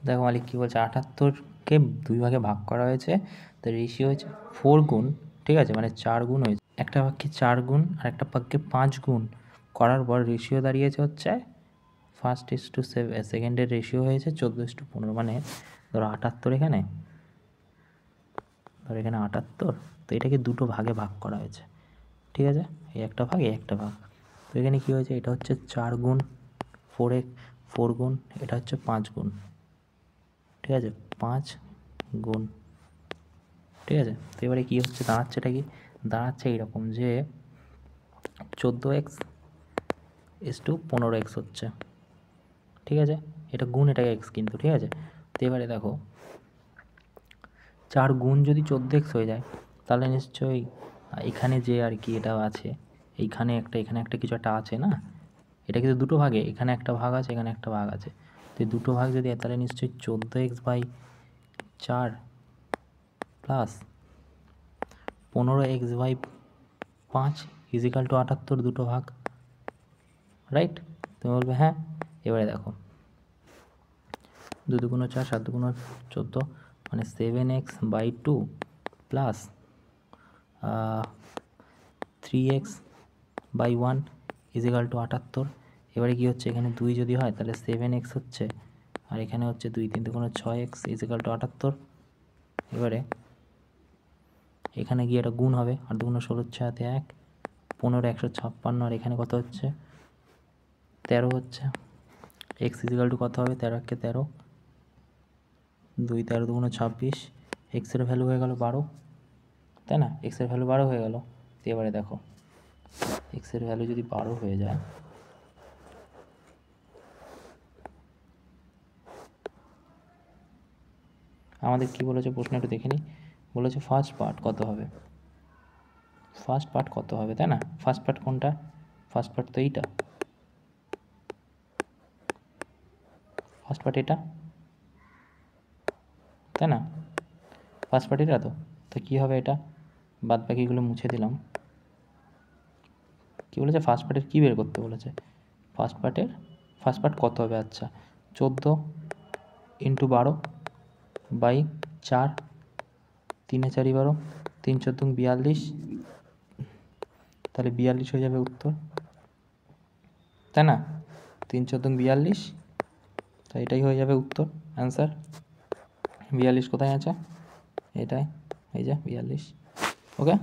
দেখো মালিক কী বলছে, 78কে 2 ভাগে ভাগ করা হয়েছে, তো রেশিও হয়েছে 4 গুণ, ঠিক আছে, মানে 4 গুণ হয়েছে। একটা ভাগকে 4 গুণ আর একটা ভাগকে 5 গুণ করার পর রেশিও দাঁড়িয়েছে হচ্ছে 1:7, সেকেন্ডের রেশিও হয়েছে 14:15, মানে ধরো 78 এখানে, ধরো এখানে 78, তো এটাকে 2টো ভাগে ভাগ করা হয়েছে, ঠিক আছে, এই একটা ভাগ এই একটা ভাগ। তো এখানে কী হয়েছে, এটা হচ্ছে 4 গুণ 4 গুণ, এটা হচ্ছে 5 গুণ, ঠিক আছে, 5 গুণ, ঠিক আছে। তো এবারে কী হচ্ছে, দাঁড়াচ্ছে এটা কি, দাঁড়াচ্ছে এইরকম যে 14x/15x হচ্ছে, ঠিক আছে, এটা গুণ এটাকে x কিন্তু, ঠিক আছে। তো এবারে দেখো 4 গুণ যদি 14x হয়ে যায়, তাহলে নিশ্চয়ই এখানে যে আর কি এটা আছে, এইখানে একটা এখানে একটা কিছু একটা আছে না, এটা কিন্তু 2টো ভাগে, এখানে একটা ভাগ আছে এখানে একটা ভাগ আছে, তো 2টো ভাগ যদি হয় তাহলে নিশ্চয়ই 14x/4 plus 15x/5 is equal two 78, 2টো ভাগ, রাইট। তুমি বলবে হ্যাঁ। এবারে দেখো 2 দুগুণ 4, 7 দুগুণ 14, মানে 7x/2 plus 3x/1 is equal two 78। এবারে কী হচ্ছে, এখানে 2 যদি হয় তাহলে 7x হচ্ছে, আর এখানে হচ্ছে 2 3 দুগুণ 6x ইজিক্যাল টু 78। এবারে এখানে গিয়ে এটা গুণ হবে, আর দুগুণ 16, 6 1, 15 156, আর এখানে কত হচ্ছে 13 হচ্ছে। এক্স ইজিক্যাল টু কত হবে, 13 13, 2 13 দুগুণ 26, এক্সের ভ্যালু হয়ে গেল 12, তাই না, এক্সের ভ্যালু 12 হয়ে গেল। তো এবারে দেখো এক্সের ভ্যালু যদি 12 হয়ে যায়, আমাদের কি বলেছে প্রশ্ন একটু দেখে নিই। বলেছে ফার্স্ট পার্ট কত হবে, ফার্স্ট পার্ট কত হবে, তাই না। ফার্স্ট পার্ট কোনটা, ফার্স্ট পার্ট তো এইটা, ফার্স্ট পার্ট এটা, তাই না, ফার্স্ট পার্ট এটা। তো কী হবে, এটা বাদ বাকিগুলো মুছে দিলাম। কী বলেছে, ফার্স্ট পার্টের কী বের করতে বলেছে, ফার্স্ট পার্ট কত হবে, আচ্ছা 14 × 12/4, 3 4 12, 3 14 42, তাহলে 42 হয়ে যাবে উত্তর, তাই না, 3 14 42, তাই এটাই হয়ে যাবে উত্তর, অ্যান্সার। 42 কোথায় আছে, এটাই, এই যে 42, ওকে।